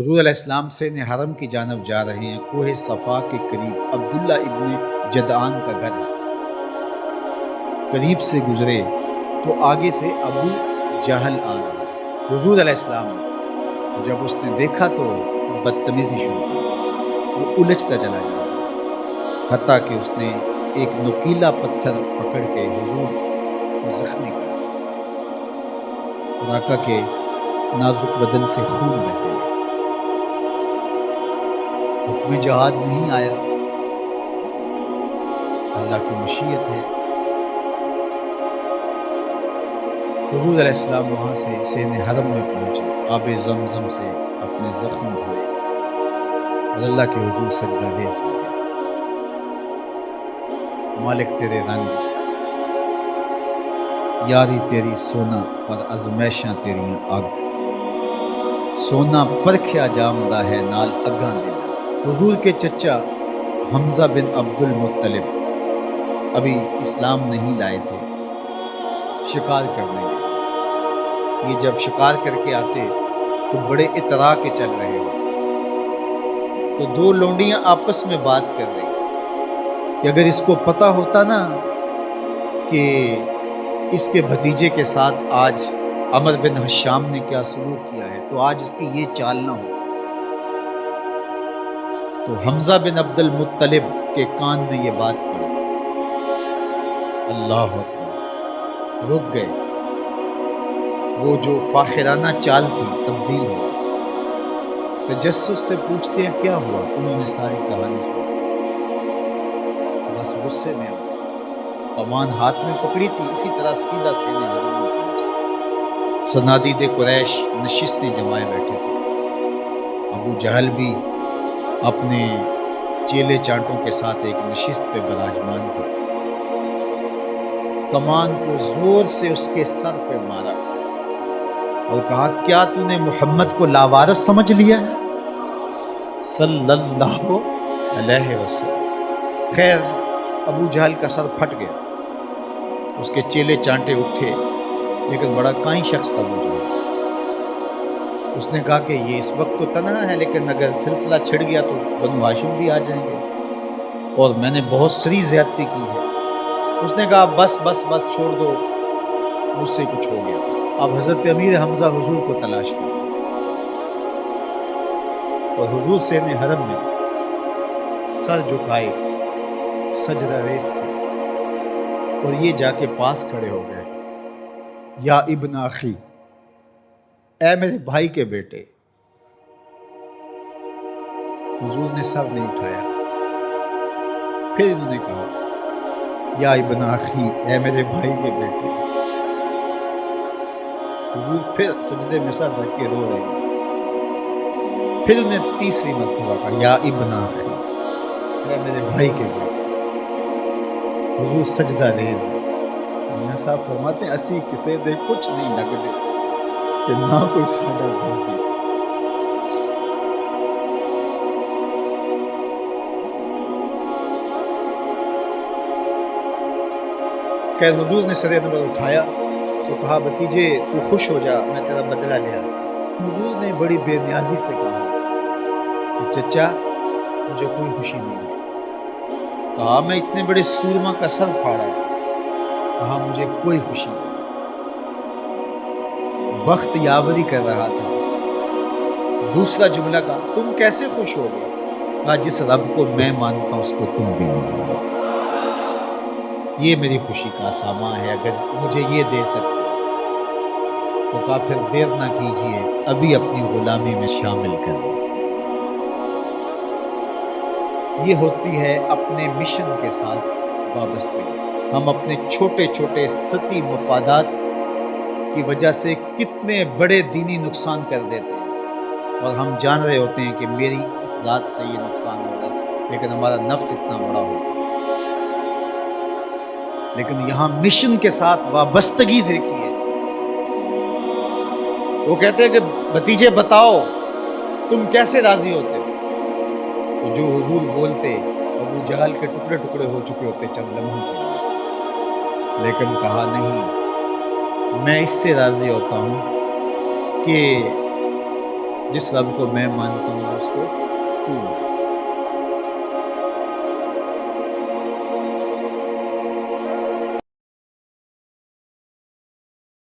حضور علیہ السلام سے حرم کی جانب جا رہے ہیں۔ کوہ صفا کے قریب عبداللہ ابن جدعان کا گھر ہے۔ قریب سے گزرے تو آگے سے ابو جہل آ رہا ہے۔ حضور علیہ السلام جب اس نے دیکھا تو بدتمیزی شروع کی، وہ الجھتا چلا گیا، حتیٰ کہ اس نے ایک نوکیلا پتھر پکڑ کے حضور کو زخمی کیا اور آقا کے نازک بدن سے خون بہنے لگا۔ حکم جہاد نہیں آیا، اللہ کی مشیت ہے۔ حضور علیہ السلام وہاں سے سین حرم میں پہنچے، آب زمزم سے اپنے زخم دھوئے اور اللہ کے حضور سجدہ ریز ہو گئے۔ مالک تیرے رنگ، یاری تیری سونا پر ازمیشاں تیریاں اگ، سونا پرکھیا جامدہ ہے نال اگاں دے۔ حضور کے چچا حمزہ بن عبد المطلب ابھی اسلام نہیں لائے تھے، شکار کرنے گئے۔ یہ جب شکار کر کے آتے تو بڑے اطراء کے چل رہے ہوتے، تو دو لونڈیاں آپس میں بات کر رہی تھیں کہ اگر اس کو پتہ ہوتا نا کہ اس کے بھتیجے کے ساتھ آج عمر بن حشام نے کیا سلوک کیا ہے تو آج اس کی یہ چال نہ ہو۔ تو حمزہ بن عبد المطلب کے کان میں یہ بات پڑی، اللہ اکبر، رک گئے۔ وہ جو فاخرانہ چال تھی تبدیل ہو گئی۔ تجسس سے پوچھتے ہیں کیا ہوا؟ انہوں نے ساری کہانی سنی، بس غصے میں آ گئے۔ کمان ہاتھ میں پکڑی تھی، اسی طرح سیدھا سین حرم میں پہنچے۔ صنادید قریش نشستیں جمائے بیٹھے تھے۔ ابو جہل بھی اپنے چیلے چانٹوں کے ساتھ ایک نشست پہ براجمان تھا۔ کمان کو زور سے اس کے سر پہ مارا اور کہا، کیا تو نے محمد کو لاوارث سمجھ لیا ہے صلی اللہ علیہ وسلم؟ خیر، ابو جہل کا سر پھٹ گیا، اس کے چیلے چانٹے اٹھے، لیکن بڑا کائیں شخص تھا ابو جہل۔ اس نے کہا کہ یہ اس وقت تو تنہا ہے، لیکن اگر سلسلہ چھڑ گیا تو بنو ہاشم بھی آ جائیں گے اور میں نے بہت سری زیادتی کی ہے۔ اس نے کہا بس بس بس چھوڑ دو، مجھ سے کچھ ہو گیا تھا۔ اب حضرت امیر حمزہ حضور کو تلاش کر اور حضور سین حرم میں سر جھکائے سجدہ ریز تھے، اور یہ جا کے پاس کھڑے ہو گئے، یا ابن اخی، اے میرے بھائی کے بیٹے۔ حضور نے سر نہیں اٹھایا۔ پھر انہوں نے کہا، یا ابن اخی، اے میرے بھائی کے بیٹے۔ حضور پھر سجدے میں سر رکھ کے رو رہے ہیں۔ پھر انہیں تیسری مرتبہ کہا، یا ابن اخی، اے میرے بھائی کے بیٹے۔ حضور سجدہ ریز۔ میاں صاحب فرماتے ہیں، اسی کسے دے کچھ نہیں لگ دے کہ نہ کوئی ساڈا دردی۔ خیر، حضور نے سر انور اٹھایا تو کہا، بھتیجے تو خوش ہو جا، میں تیرا بدلہ لیا۔ حضور نے بڑی بے نیازی سے کہا کہ چچا، مجھے کوئی خوشی نہیں ہے۔ کہا، میں اتنے بڑے سورما کا سر پھاڑا۔ کہا، مجھے کوئی خوشی نہیں۔ بخت یاوری کر رہا تھا۔ دوسرا جملہ کہا، تم کیسے خوش ہو گئے؟ کہا، جس رب کو میں مانتا ہوں اس کو تم بھی مانو۔ یہ میری خوشی کا سامان ہے، اگر مجھے یہ دے سکتے تو کہا، پھر دیر نہ کیجیے، ابھی اپنی غلامی میں شامل کر لیجیے۔ یہ ہوتی ہے اپنے مشن کے ساتھ وابستگی۔ ہم اپنے چھوٹے چھوٹے سطحی مفادات کی وجہ سے کتنے بڑے دینی نقصان کر دیتے ہیں، اور ہم جان رہے ہوتے ہیں کہ میری اس ذات سے یہ نقصان ہوگا، لیکن ہمارا نفس اتنا بڑا ہوتا ہے۔ لیکن یہاں مشن کے ساتھ وابستگی دیکھیے۔ وہ کہتے ہیں کہ بھتیجے بتاؤ تم کیسے راضی ہوتے ہو؟ تو جو حضور بولتے، ابو جہل کے ٹکڑے ٹکڑے ہو چکے ہوتے چند لمحوں کے لیے، لیکن کہا نہیں، میں اس سے راضی ہوتا ہوں کہ جس رب کو میں مانتا ہوں اس کو تو